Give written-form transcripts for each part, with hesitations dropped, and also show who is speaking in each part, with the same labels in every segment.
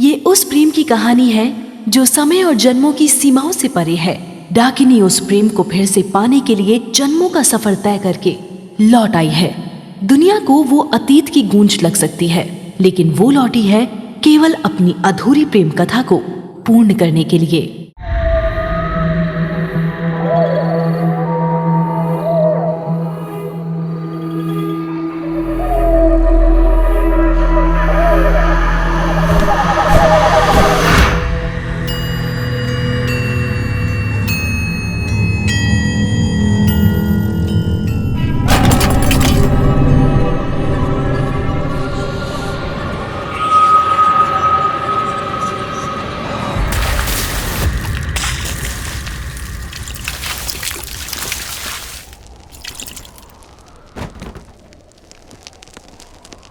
Speaker 1: ये उस प्रेम की कहानी है जो समय और जन्मों की सीमाओं से परे है। डाकिनी उस प्रेम को फिर से पाने के लिए जन्मों का सफर तय करके लौट आई है। दुनिया को वो अतीत की गूंज लग सकती है, लेकिन वो लौटी है केवल अपनी अधूरी प्रेम कथा को पूर्ण करने के लिए।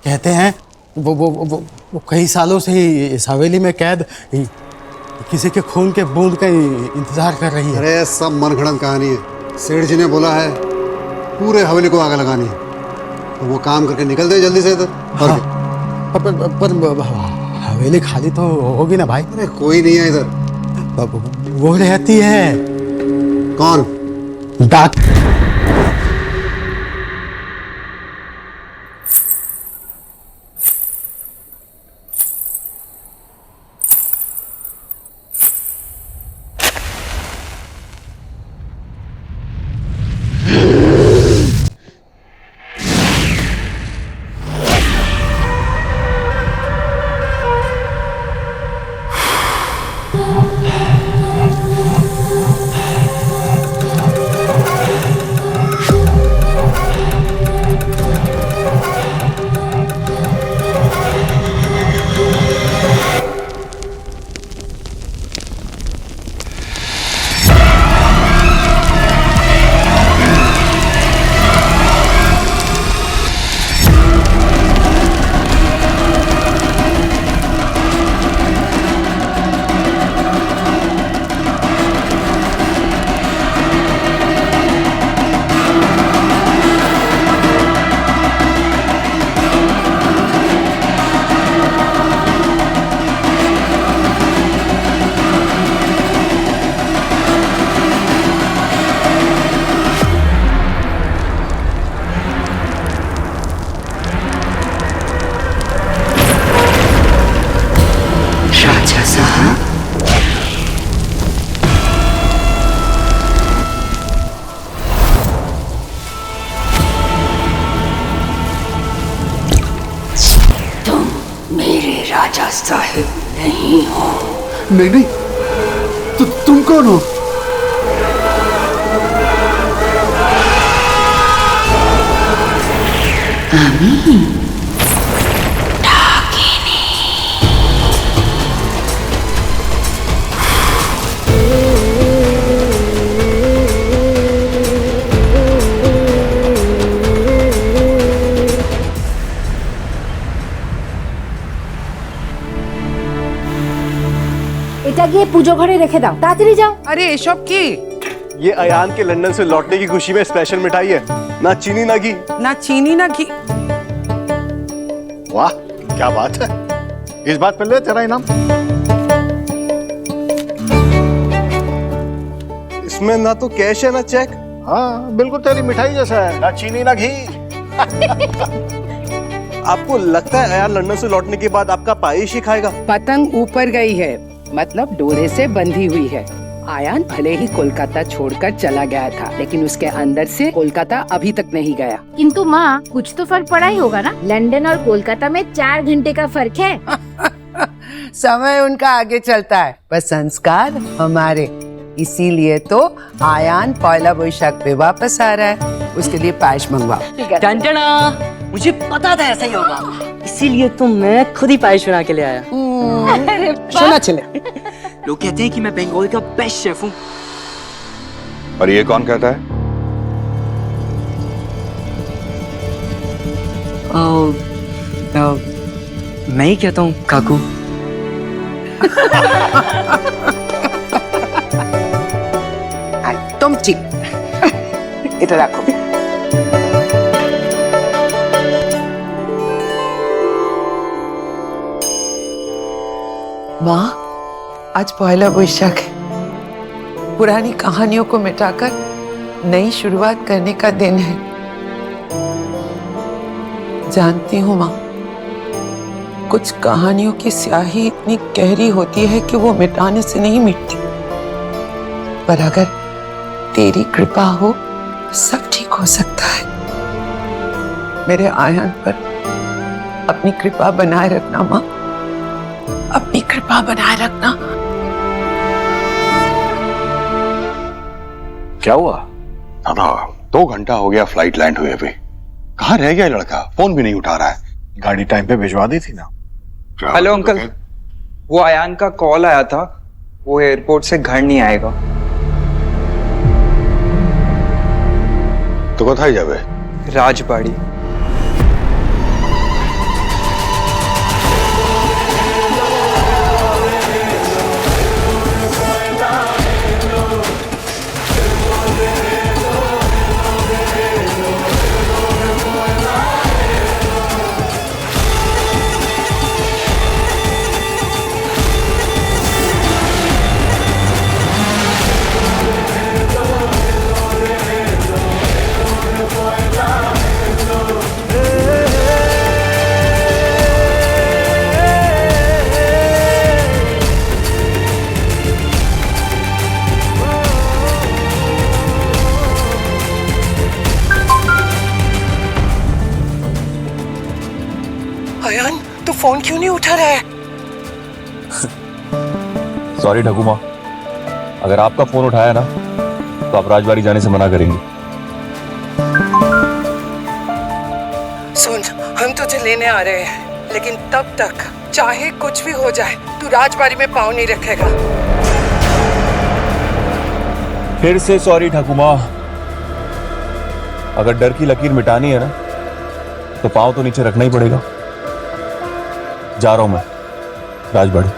Speaker 2: कहते हैं वो कई सालों से ही इस हवेली में कैद किसी के खून के बूंद का इंतजार कर रही है।
Speaker 3: अरे सब मनगढ़ंत कहानी है। सेठ जी ने बोला है पूरे हवेली को आग लगानी है, तो वो काम करके निकल दे जल्दी से इधर।
Speaker 2: पर हवेली खाली तो होगी ना भाई?
Speaker 3: अरे कोई नहीं है इधर।
Speaker 2: वो रहती है।
Speaker 3: कौन?
Speaker 2: डाक।
Speaker 4: राजा साहिब नहीं हो।
Speaker 3: नहीं, तुम कौन हो?
Speaker 5: এটা গিয়ে পুজো ঘরে রেখে দাও, তাড়াতাড়ি যাও।
Speaker 6: अरे एसब की?
Speaker 7: ये अयान के लंदन से लौटने की खुशी में स्पेशल मिठाई है, ना चीनी ना घी।
Speaker 6: ना चीनी ना घी।
Speaker 3: वाह क्या बात है। इस बात पर ले तेरा इनाम।
Speaker 7: इसमें ना तो कैश है ना चेक।
Speaker 3: हाँ बिल्कुल तेरी मिठाई जैसा है, ना चीनी ना घी।
Speaker 7: आपको लगता है अयान लंदन से लौटने के बाद आपका पायेश ही खाएगा?
Speaker 6: पतंग ऊपर गई है, मतलब डोरे से बंधी हुई है। आयान भले ही कोलकाता छोड़कर चला गया था, लेकिन उसके अंदर से कोलकाता अभी तक नहीं गया।
Speaker 5: किंतु माँ, कुछ तो फर्क पड़ा ही होगा ना। लंदन और कोलकाता में 4 घंटे का फर्क है।
Speaker 6: समय उनका आगे चलता है, पर संस्कार हमारे। इसीलिए तो आयान पहला वैशाख पे वापस आ रहा है। उसके लिए पायस मंगवाओ।
Speaker 8: टंटना, मुझे पता था ऐसा ही होगा, इसीलिए तो मैं खुद ही पायस बना के ले आया।
Speaker 6: सुना चले।
Speaker 8: लोग कहते हैं कि मैं बंगाल का बेस्ट शेफ हूँ।
Speaker 9: और ये कौन कहता है?
Speaker 8: मैं ही कहता हूँ काकू।
Speaker 6: तुम ठीक इधर रखो। माँ, आज पहला वैशाख है। पुरानी कहानियों को मिटाकर नई शुरुआत करने का दिन है। जानती हूँ माँ, कुछ कहानियों की स्याही इतनी गहरी होती है कि वो मिटाने से नहीं मिटती, पर अगर तेरी कृपा हो सब ठीक हो सकता है। मेरे आयन पर अपनी कृपा बनाए रखना माँ, अपनी कृपा बनाए रखना।
Speaker 9: क्या हुआ? दादा 2 घंटा हो गया फ्लाइट लैंड हुए अभी। कहाँ रह गया लड़का? फोन भी नहीं उठा रहा है।
Speaker 7: गाड़ी टाइम पे भिजवा दी थी ना।
Speaker 10: हेलो अंकल, वो अयान का कॉल आया था, वो एयरपोर्ट से घर नहीं आएगा।
Speaker 9: तो कोথায় যাবে?
Speaker 10: राजबाड़ी।
Speaker 6: अयान, तू फोन क्यों नहीं उठा रहा है?
Speaker 11: सॉरी ठाकुमा, अगर आपका फोन उठाया ना तो आप राजबाड़ी जाने से मना करेंगे।
Speaker 6: सुन, हम तुझे लेने आ रहे हैं, लेकिन तब तक चाहे कुछ भी हो जाए तू राजबाड़ी में पाँव नहीं रखेगा।
Speaker 11: फिर से सॉरी ठाकुमा, अगर डर की लकीर मिटानी है ना तो पाँव तो नीचे रखना ही पड़ेगा। जा रहा हूं मैं राजबाड़ी।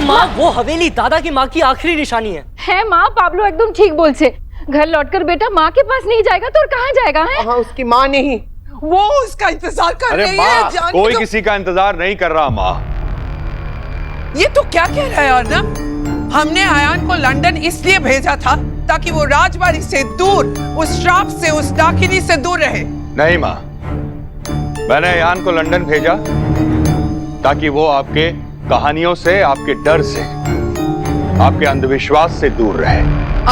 Speaker 8: माँ, वो हवेली दादा की माँ की आखिरी निशानी है
Speaker 5: माँ, पाब्लो एकदम ठीक बोल से। घर लौटकर बेटा माँ के पास नहीं जाएगा तो और कहाँ जाएगा है?
Speaker 6: हाँ, उसकी माँ नहीं, वो उसका इंतजार कर रही है।
Speaker 9: माँ, कोई किसी का इंतजार नहीं कर रहा माँ।
Speaker 6: ये तो क्या कह रहा है अर्नब? हमने अयान को लंदन इसलिए भेजा था ताकि वो राजबाड़ी से दूर, उस श्राप से, उस डाकिनी से दूर रहे।
Speaker 9: नहीं माँ, मैंने अयान को लंदन भेजा ताकि वो आपके कहानियों से, आपके डर से, आपके अंधविश्वास से दूर रहे।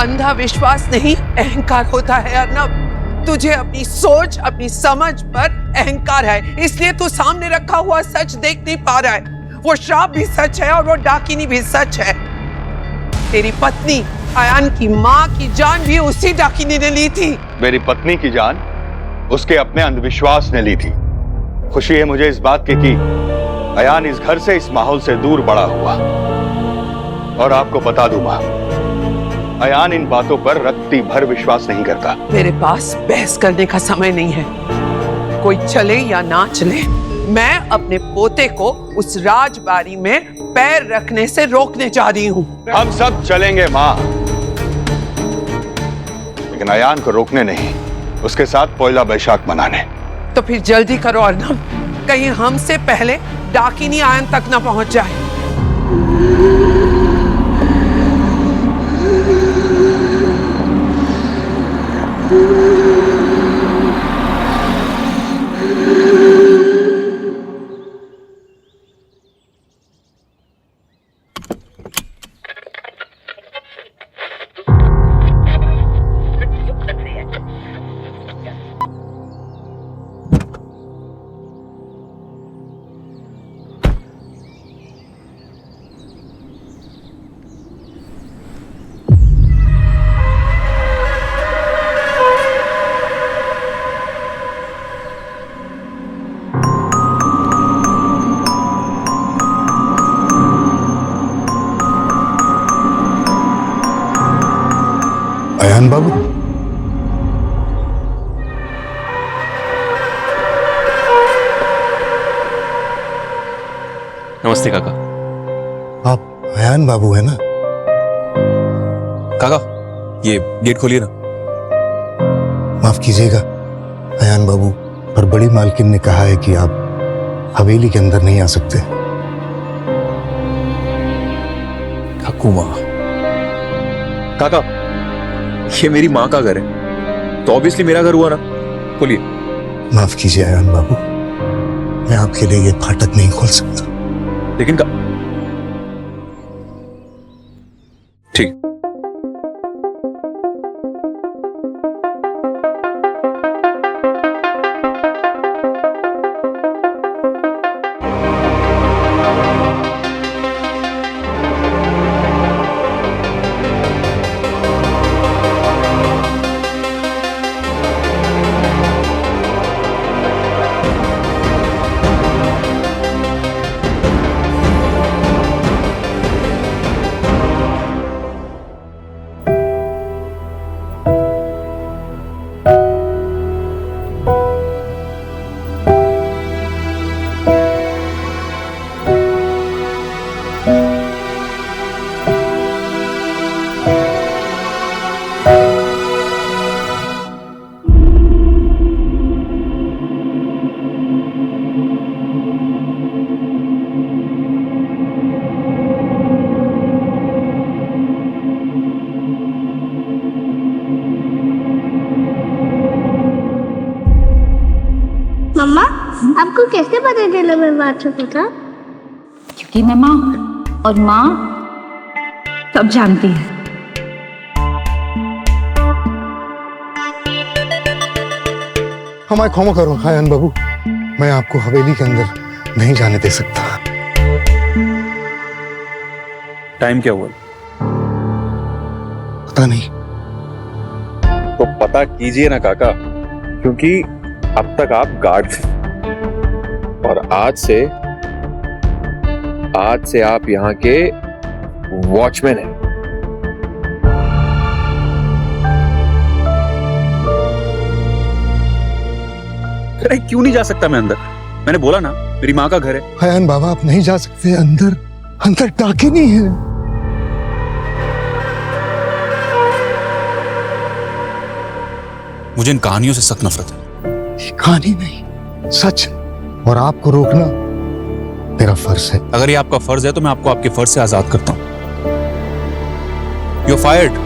Speaker 6: अंधा विश्वास नहीं, अहंकार होता है अर्नब। तुझे अपनी सोच, अपनी समझ पर अहंकार है, इसलिए तू सामने रखा हुआ सच देख नहीं पा रहा है। वो श्राप भी सच है और वो डाकिनी भी सच है। तेरी पत्नी अयान की माँ की जान भी उसी डाकिनी ने ली थी।
Speaker 9: मेरी पत्नी की जान उसके अपने अंधविश्वास ने ली थी। खुशी है मुझे इस बात की कि अयान इस घर से, इस माहौल से दूर बड़ा हुआ। और आपको बता दूं मां, अयान इन बातों पर रत्ती भर विश्वास नहीं करता।
Speaker 6: मेरे पास बहस करने का समय नहीं है। कोई चले या ना चले, मैं अपने पोते को उस राजबाड़ी में पैर रखने से रोकने जा रही हूँ।
Speaker 9: हम सब चलेंगे मां, लेकिन अयान को रोकने नहीं, उसके साथ पहला बैशाख मनाने।
Speaker 6: तो फिर जल्दी करो अर्नब, कहीं हमसे पहले डाकिनी अयान तक न पहुंच जाए।
Speaker 2: आयान बाबू,
Speaker 11: नमस्ते काका।
Speaker 2: आप आयान बाबू है ना?
Speaker 11: काका ये गेट खोलिए ना।
Speaker 2: माफ कीजिएगा आयान बाबू, पर बड़ी मालकिन ने कहा है कि आप हवेली के अंदर नहीं आ सकते।
Speaker 11: काकू माँ, काका ये मेरी माँ का घर है तो ऑब्वियसली मेरा घर हुआ ना। खोलिए।
Speaker 2: माफ कीजिए आयान बाबू, मैं आपके लिए ये फाटक नहीं खोल सकता।
Speaker 11: लेकिन ठीक।
Speaker 12: मम्मा, आपको कैसे पता चला मैं बात सकता था?
Speaker 5: क्योंकि मैं माँ हूँ और माँ सब जानती है।
Speaker 2: हमारे क्षमा करो आयान बाबू, मैं आपको हवेली के अंदर नहीं जाने दे सकता।
Speaker 11: टाइम क्या हुआ?
Speaker 2: पता नहीं।
Speaker 11: तो पता कीजिए ना काका, क्योंकि अब तक आप गार्ड थे और आज से आप यहाँ के वॉचमैन हैं। अरे क्यों नहीं जा सकता मैं अंदर? मैंने बोला ना मेरी माँ का घर है।
Speaker 2: आयान बाबा, आप नहीं जा सकते अंदर, अंदर डाकिनी है।
Speaker 11: मुझे इन कहानियों से सख्त नफरत है।
Speaker 2: ये कहानी नहीं, सच, और आपको रोकना मेरा फर्ज है।
Speaker 11: अगर ये आपका फर्ज है तो मैं आपको आपके फर्ज से आजाद करता हूं। You are fired.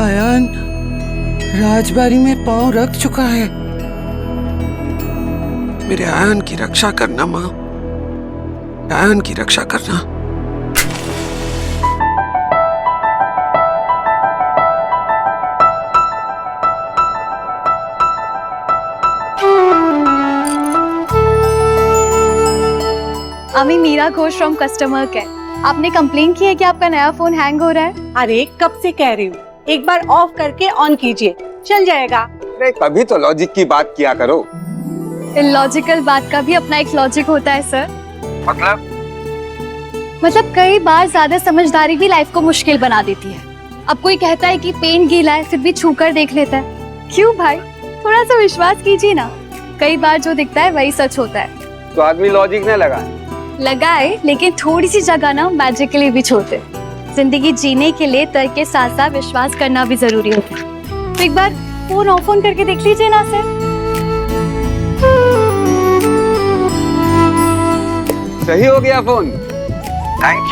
Speaker 6: Ayan Rajbari में पांव रख चुका है। मेरे आयान की रक्षा करना माँ, आयान की रक्षा करना।
Speaker 13: अमी Meera Ghosh from customer care. आपने कंप्लेन की है कि आपका नया फोन हैंग हो रहा है।
Speaker 14: अरे कब से कह रही हूँ, एक बार ऑफ करके ऑन कीजिए, चल जाएगा।
Speaker 10: अरे कभी तो लॉजिक की बात किया करो।
Speaker 13: इलॉजिकल बात का भी अपना एक लॉजिक होता है सर।
Speaker 10: मतलब
Speaker 13: मतलब कई बार ज्यादा समझदारी भी लाइफ को मुश्किल बना देती है। अब कोई कहता है कि पेंट गीला है, फिर भी छूकर देख लेता है। क्यों भाई, थोड़ा सा विश्वास कीजिए ना। कई बार जो दिखता है वही सच होता है।
Speaker 10: तो आदमी लॉजिक न
Speaker 13: लगाए, लेकिन थोड़ी सी जगह ना मैजिक के लिए भी छोड़ते। जिंदगी जीने के लिए तर्क के साथ साथ विश्वास करना भी जरूरी होता है। तो एक बार फोन ऑफ ऑन करके देख लीजिए ना सर।
Speaker 10: सही हो गया फोन। Thank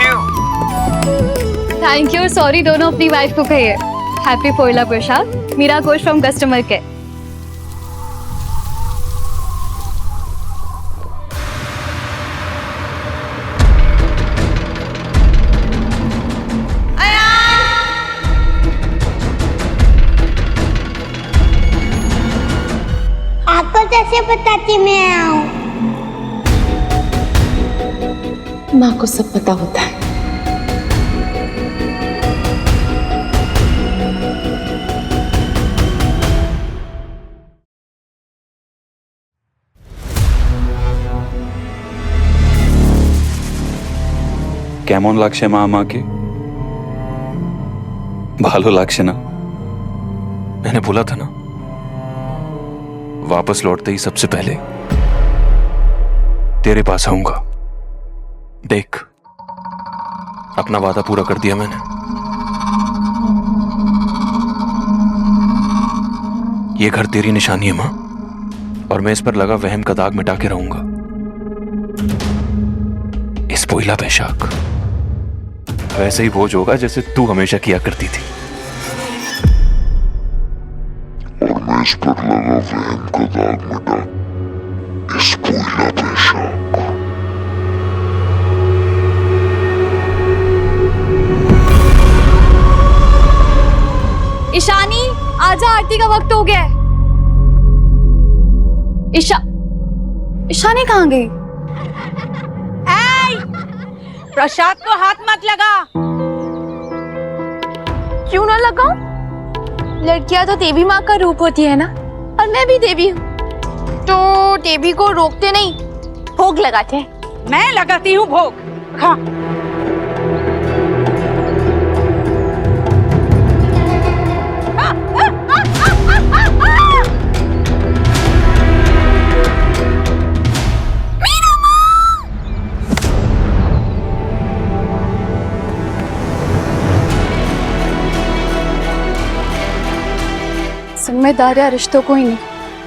Speaker 13: you. सॉरी दोनों अपनी वाइफ को कहिए हैप्पी पोइला प्रसाद। Meera Ghosh from customer care.
Speaker 12: आपको कैसे पता कि मैं आऊं?
Speaker 6: माँ को सब पता होता है।
Speaker 11: কেমন লাগছে মা আমাকে? ভালো লাগছে না? मैंने बोला था ना, वापस लौटते ही सबसे पहले तेरे पास आऊंगा। देख, अपना वादा पूरा कर दिया मैंने। ये घर तेरी निशानी है मां, और मैं इस पर लगा वहम का दाग मिटा के रहूंगा। इस पोइला बैशाख वैसे ही बोझ होगा जैसे तू हमेशा किया करती थी।
Speaker 15: और मैं इस पर लगा वहम का दाग मिटा इस पोइला बैशाख।
Speaker 13: ईशानी, आजा, आरती का वक्त हो गया है। ईशानी कहाँ गई?
Speaker 14: प्रसाद को हाथ मत लगा।
Speaker 13: क्यों ना लगाऊं? लड़कियां तो देवी माँ का रूप होती है ना, और मैं भी देवी हूँ, तो देवी को रोकते नहीं, भोग लगाते हैं।
Speaker 14: मैं लगाती हूँ भोग। हाँ।
Speaker 13: जिम्मेदारियां रिश्तों को ही नहीं,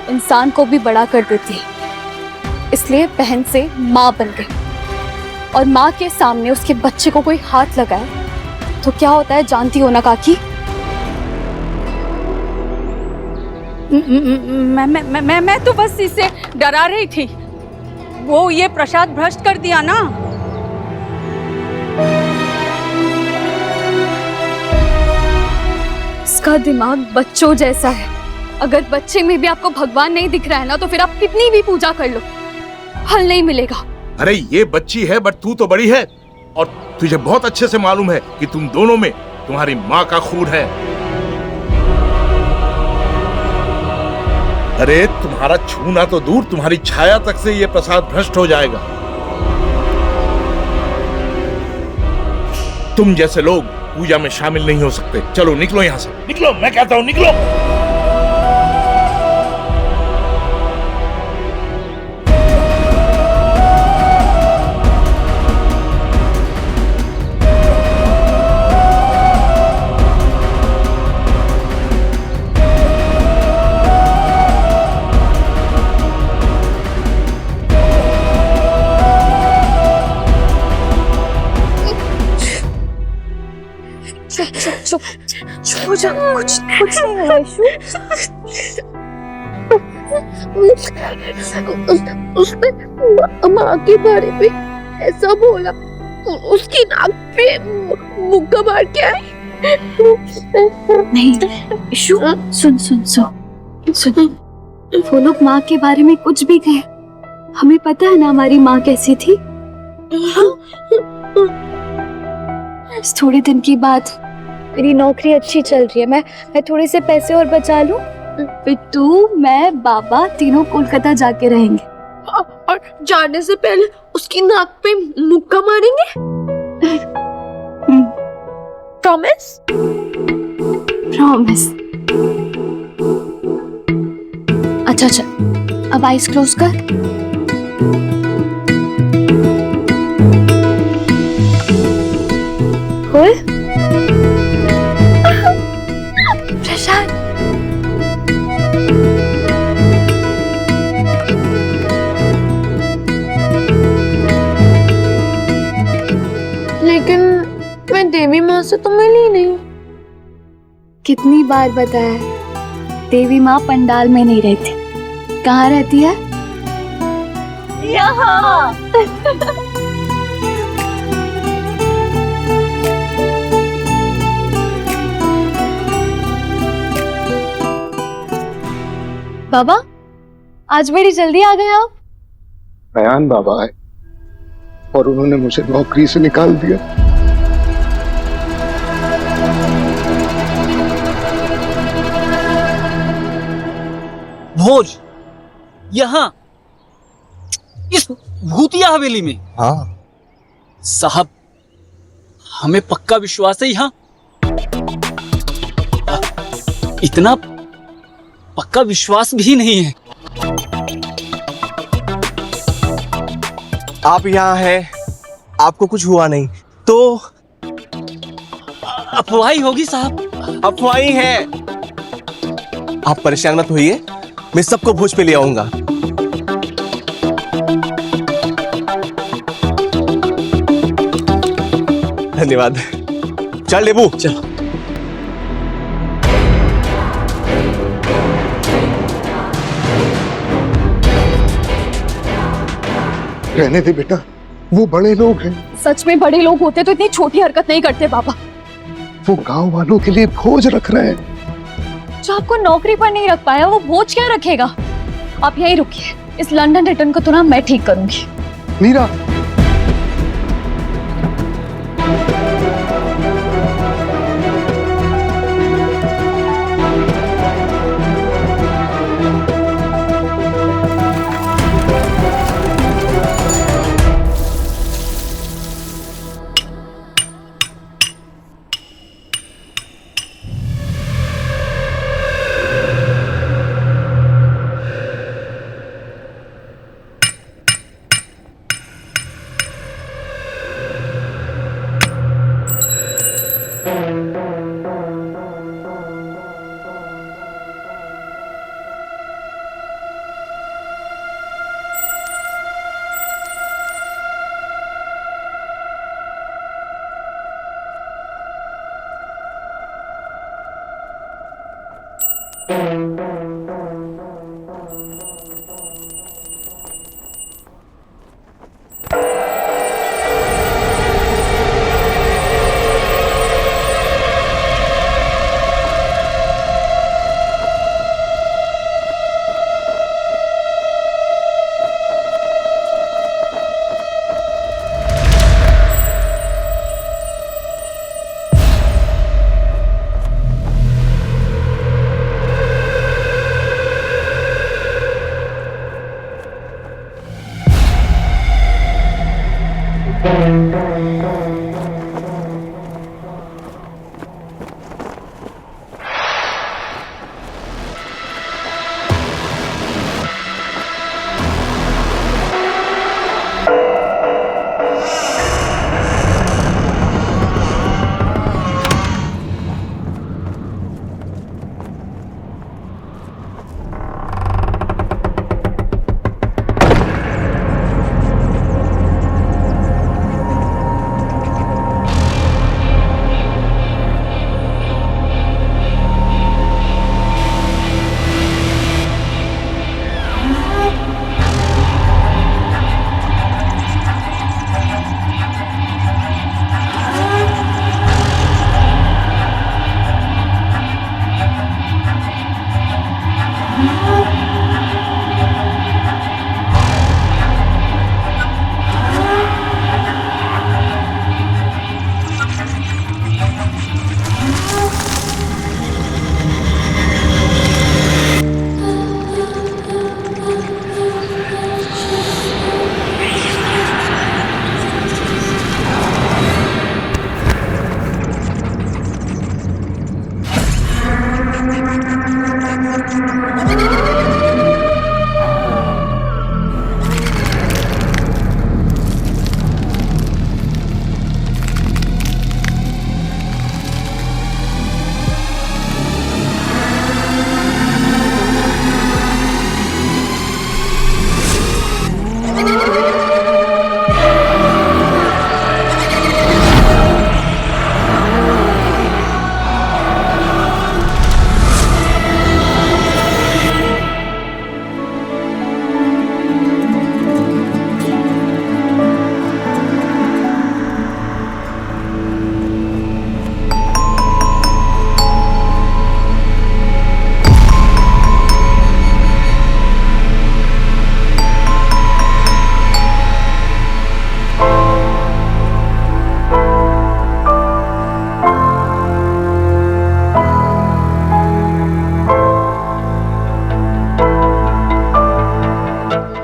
Speaker 13: इंसान को भी बड़ा कर देती है। इसलिए बहन से माँ बन गई, और माँ के सामने उसके बच्चे को कोई हाथ लगाए तो क्या होता है जानती हो ना काकी?
Speaker 14: मैं तो बस इसे डरा रही थी। वो ये प्रसाद भ्रष्ट कर दिया ना।
Speaker 13: इसका दिमाग बच्चों जैसा है। अगर बच्चे में भी आपको भगवान नहीं दिख रहा है ना, तो फिर आप कितनी भी पूजा कर लो, हल नहीं मिलेगा।
Speaker 15: अरे ये बच्ची है, बट तू तो बड़ी है, और तुझे बहुत अच्छे से मालूम है कि तुम दोनों में तुम्हारी माँ का खून है। अरे तुम्हारा छूना तो दूर, तुम्हारी छाया तक से ये प्रसाद भ्रष्ट हो जाएगा। तुम जैसे लोग पूजा में शामिल नहीं हो सकते। चलो निकलो यहाँ से, निकलो, मैं कहता हूँ निकलो।
Speaker 13: चुप हो जा, कुछ नहीं हुआ इशू।
Speaker 12: उसने माँ के बारे में ऐसा बोला, उसकी नाक पे मुक्का मार के आई।
Speaker 13: नहीं इशू, सुन। वो लोग माँ के बारे में कुछ भी कहे, हमें पता है ना हमारी माँ कैसी थी। थोड़े दिन की बात, मेरी नौकरी अच्छी चल रही है, मैं थोड़े से पैसे और बचा लूं, फिर तू, मैं, बाबा तीनों कोलकाता जाके रहेंगे।
Speaker 12: और जाने से पहले उसकी नाक पे मुक्का मारेंगे। प्रॉमिस?
Speaker 13: प्रॉमिस। अच्छा अच्छा, अब आइज क्लोज कर। खोल। प्रशांत,
Speaker 12: लेकिन मैं देवी माँ से तो मिली नहीं।
Speaker 13: कितनी बार बताया, देवी माँ पंडाल में नहीं रहती। कहाँ रहती है?
Speaker 12: यहाँ।
Speaker 13: बाबा, आज बड़ी जल्दी आ गए आप।
Speaker 16: बयान बाबा है और उन्होंने मुझे नौकरी से निकाल दिया।
Speaker 8: भोज यहाँ इस भूतिया हवेली में?
Speaker 11: हाँ
Speaker 8: साहब, हमें पक्का विश्वास है यहाँ। इतना पक्का विश्वास भी नहीं है।
Speaker 7: आप यहाँ हैं, आपको कुछ हुआ नहीं तो?
Speaker 8: अफवाही होगी साहब।
Speaker 7: अफवाही है। आप परेशान मत होइए, मैं सबको भोज पे ले आऊंगा। धन्यवाद। चल लेबू, चल।
Speaker 16: रहने दे बेटा, वो बड़े लोग हैं।
Speaker 13: सच में बड़े लोग होते तो इतनी छोटी हरकत नहीं करते बाबा।
Speaker 16: वो गांव वालों के लिए भोज रख रहे हैं।
Speaker 13: जो आपको नौकरी पर नहीं रख पाया वो भोज क्या रखेगा? आप यहीं रुकिए, इस लंदन रिटर्न को तो ना मैं ठीक करूंगी।
Speaker 16: मीरा,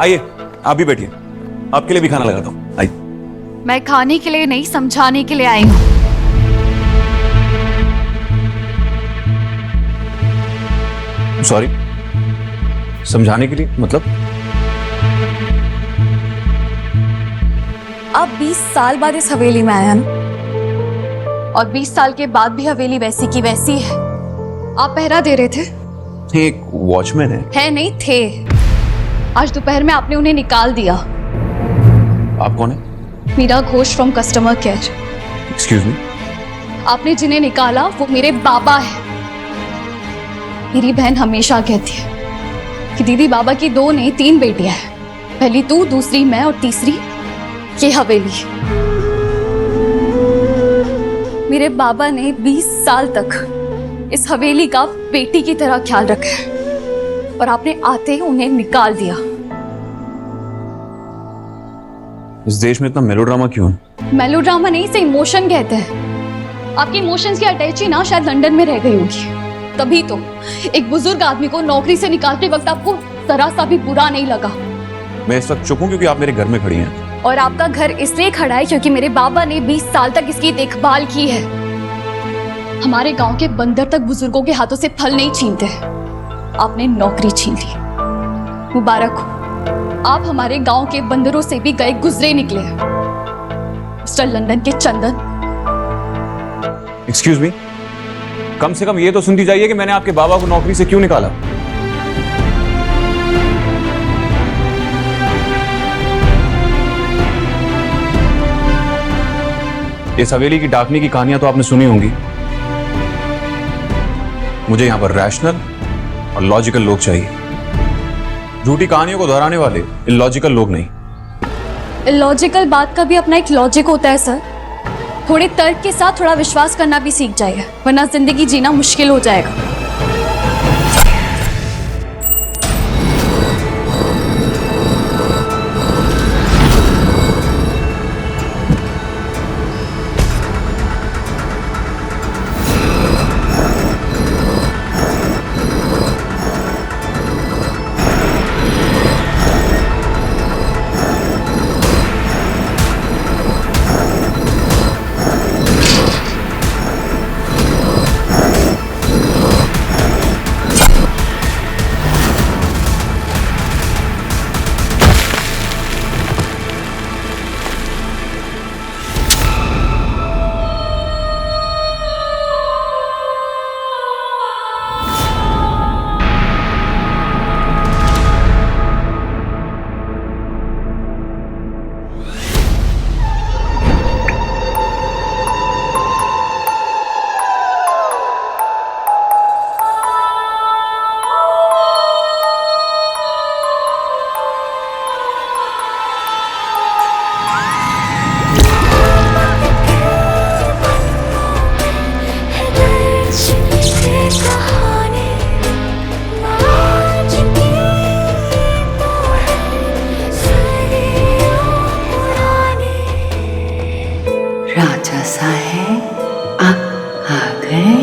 Speaker 11: आइए आप भी बैठिए, आपके लिए भी खाना लगाता हूँ, आइए।
Speaker 13: मैं खाने के लिए नहीं, समझाने के लिए आई हूँ।
Speaker 11: सॉरी, समझाने के लिए मतलब?
Speaker 13: आप 20 साल बाद इस हवेली में आया ना, और 20 साल के बाद भी हवेली वैसी की वैसी है। आप पहरा दे रहे थे?
Speaker 11: एक वॉचमैन है
Speaker 13: नहीं थे। आज दोपहर में आपने उन्हें निकाल दिया।
Speaker 11: आप कौन है?
Speaker 13: Meera Ghosh from customer care.
Speaker 11: Excuse me?
Speaker 13: आपने जिन्हें निकाला वो मेरे बाबा है। मेरी बहन हमेशा कहती है कि दीदी बाबा की 2 नहीं 3 बेटियां हैं। पहली तू, दूसरी मैं और तीसरी ये हवेली। मेरे बाबा ने 20 साल तक इस हवेली का बेटी की तरह ख्याल रखा है, और आपने आते ही उन्हें निकाल दिया।
Speaker 11: इस देश में इतना मेलोड्रामा क्यों है?
Speaker 13: मेलोड्रामा नहीं, इसे इमोशन कहते हैं। आपकी इमोशंस की अटैची ना शायद लंदन में रह गई होगी, तभी तो एक बुजुर्ग आदमी को नौकरी से निकालते वक्त आपको जरा सा भी बुरा नहीं लगा।
Speaker 11: मैं इस वक्त चुप हूं क्योंकि आप मेरे घर में खड़ी हैं।
Speaker 13: और आपका घर इसलिए खड़ा है क्योंकि मेरे बाबा ने 20 साल तक इसकी देखभाल की है। हमारे गांव के बंदर तक बुजुर्गों के हाथों से फल नहीं छीनते। आपने नौकरी छीन ली, मुबारक हो। आप हमारे गांव के बंदरों से भी गए गुजरे निकले। मिस्टर लंदन के चंदन।
Speaker 11: एक्सक्यूज मी, कम से कम ये तो सुनती जाइए कि मैंने आपके बाबा को नौकरी से क्यों निकाला। इस हवेली की डाकनी की कहानियां तो आपने सुनी होंगी। मुझे यहां पर रैशनल और लॉजिकल लोग चाहिए, झूठी कहानियों को दोहराने वाले इलॉजिकल लोग नहीं।
Speaker 13: इलॉजिकल बात का भी अपना एक लॉजिक होता है सर। थोड़े तर्क के साथ थोड़ा विश्वास करना भी सीख जाइए, वरना जिंदगी जीना मुश्किल हो जाएगा।
Speaker 4: राजा साहब आप आ गए।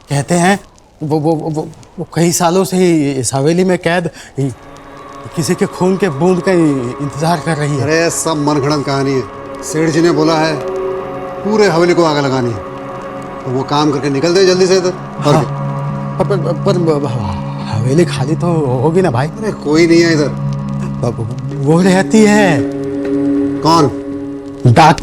Speaker 2: कहते हैं वो कई सालों से ही इस हवेली में कैद किसी के खून के बूंद का इंतजार कर रही है।
Speaker 3: अरे सब मनगढ़ंत कहानी है। सेठ जी ने बोला है पूरे हवेली को आग लगानी है, तो वो काम करके निकल दे जल्दी से इधर।
Speaker 2: पर हवेली खाली तो होगी ना भाई?
Speaker 3: अरे कोई नहीं है इधर।
Speaker 2: वो रहती है।
Speaker 3: कौन?
Speaker 2: डाक।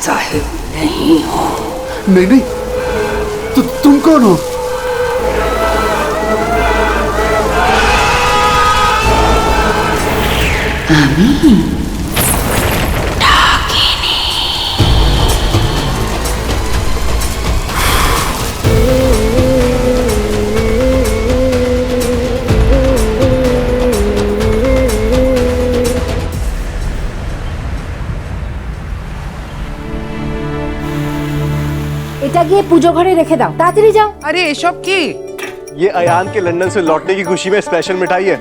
Speaker 4: साहिब नहीं हो।
Speaker 3: नहीं नहीं, तुम कौन हो?
Speaker 4: अमीन
Speaker 17: এটা গিয়ে পুজো ঘরে রেখে দাও, তাড়াতাড়ি যাও।
Speaker 6: আরে এসব কি?
Speaker 7: ये अयान के लंदन से लौटने की खुशी में स्पेशल मिठाई है।